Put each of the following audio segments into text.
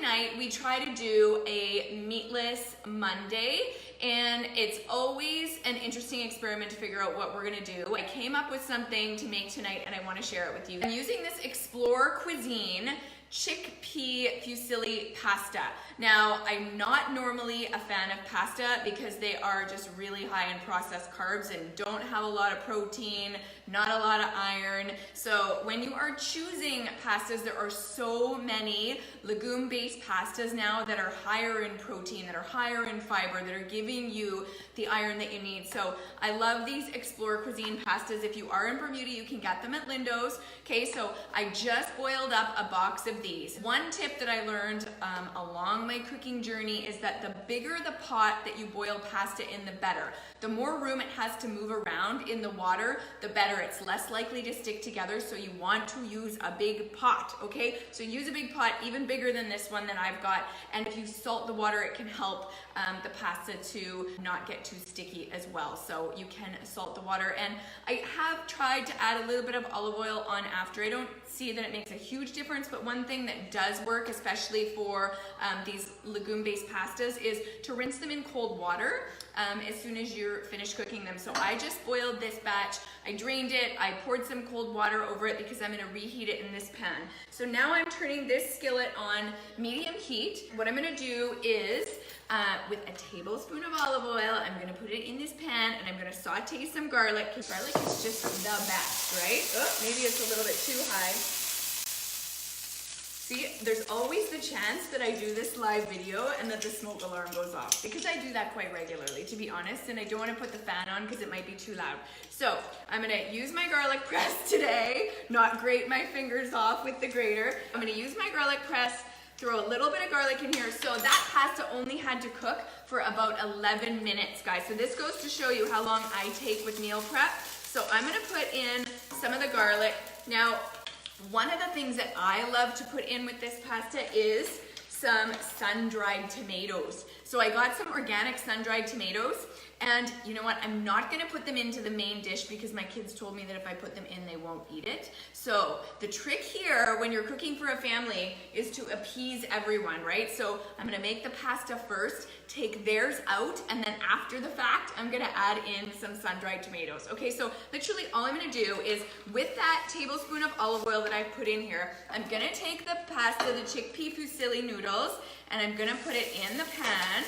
tonight we try to do a meatless Monday, and it's always an interesting experiment to figure out what we're gonna do. I came up with something to make tonight and I wanna share it with you. I'm using this Explore Cuisine chickpea fusilli pasta. Now, I'm not normally a fan of pasta because they are just really high in processed carbs and don't have a lot of protein, not a lot of iron. So when you are choosing pastas, there are so many legume-based pastas now that are higher in protein, that are higher in fiber, that are giving you the iron that you need. So I love these Explore Cuisine pastas. If you are in Bermuda, you can get them at Lindo's. Okay, so I just boiled up a box of these. One tip that I learned along my cooking journey is that the bigger the pot that you boil pasta in, the better. The more room it has to move around in the water, the better. It's less likely to stick together, so you want to use a big pot, okay? So use a big pot, even bigger than this one that I've got, and if you salt the water, it can help the pasta to not get too sticky as well. So you can salt the water, and I have tried to add a little bit of olive oil on after. I don't see that it makes a huge difference, but one thing that does work, especially for these legume-based pastas, is to rinse them in cold water as soon as you're finished cooking them. So I just boiled this batch, I drained it, I poured some cold water over it because I'm gonna reheat it in this pan. So now I'm turning this skillet on medium heat. What I'm gonna do is, with a tablespoon of olive oil, I'm gonna put it in this pan and I'm gonna saute some garlic, because garlic is just the best, right? Oh, maybe it's a little bit too high. See, there's always the chance that I do this live video and that the smoke alarm goes off, because I do that quite regularly, to be honest, and I don't want to put the fan on because it might be too loud. So I'm going to use my garlic press today, not grate my fingers off with the grater. I'm going to use my garlic press, throw a little bit of garlic in here. So that pasta only had to cook for about 11 minutes, guys. So this goes to show you how long I take with meal prep. So I'm going to put in some of the garlic. Now, one of the things that I love to put in with this pasta is some sun-dried tomatoes. So I got some organic sun-dried tomatoes, and you know what, I'm not gonna put them into the main dish because my kids told me that if I put them in, they won't eat it. So the trick here when you're cooking for a family is to appease everyone, right? So I'm gonna make the pasta first, take theirs out, and then after the fact, I'm gonna add in some sun-dried tomatoes. Okay, so literally all I'm gonna do is, with that tablespoon of olive oil that I put in here, I'm gonna take the pasta, the chickpea fusilli noodles, and I'm gonna put it in the pan.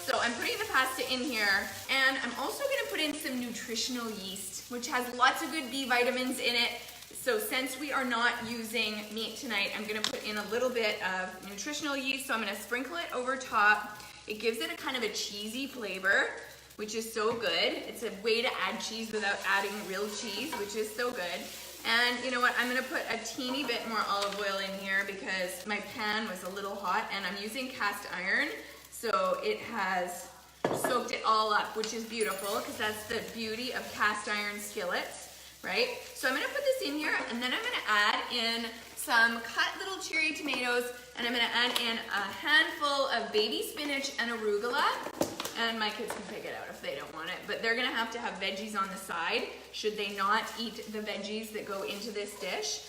So I'm putting the pasta in here, and I'm also gonna put in some nutritional yeast, which has lots of good B vitamins in it. So since we are not using meat tonight, I'm gonna put in a little bit of nutritional yeast. So I'm gonna sprinkle it over top. It gives it a kind of a cheesy flavor, which is so good. It's a way to add cheese without adding real cheese, which is so good. And you know what, I'm gonna put a teeny bit more olive oil in here because my pan was a little hot, and I'm using cast iron, so it has soaked it all up, which is beautiful because that's the beauty of cast iron skillets, right? So I'm gonna put this in here, and then I'm gonna add in some cut little cherry tomatoes, and I'm gonna add in a handful of baby spinach and arugula. And my kids can pick it out if they don't want it, but they're gonna have to have veggies on the side should they not eat the veggies that go into this dish.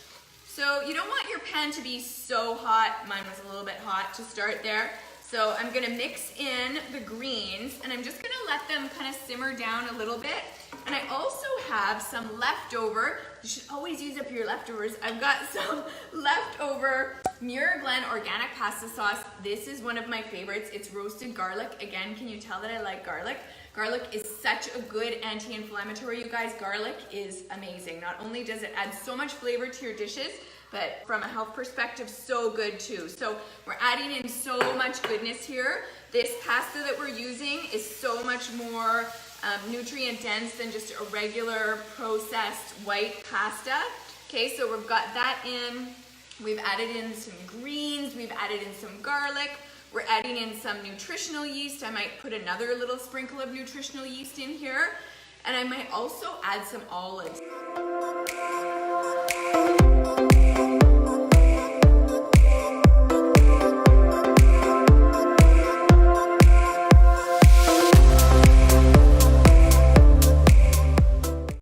So you don't want your pan to be so hot. Mine was a little bit hot to start there. So I'm gonna mix in the greens, and I'm just gonna let them kind of simmer down a little bit. And I also have some leftover, you should always use up your leftovers. I've got some leftover Muir Glen organic pasta sauce. This is one of my favorites. It's roasted garlic. Again, can you tell that I like garlic? Garlic is such a good anti-inflammatory, you guys. Garlic is amazing. Not only does it add so much flavor to your dishes, but from a health perspective, so good too. So we're adding in so much goodness here. This pasta that we're using is so much more nutrient dense than just a regular processed white pasta. Okay, so we've got that in. We've added in some greens, we've added in some garlic, we're adding in some nutritional yeast. I might put another little sprinkle of nutritional yeast in here, and I might also add some olives.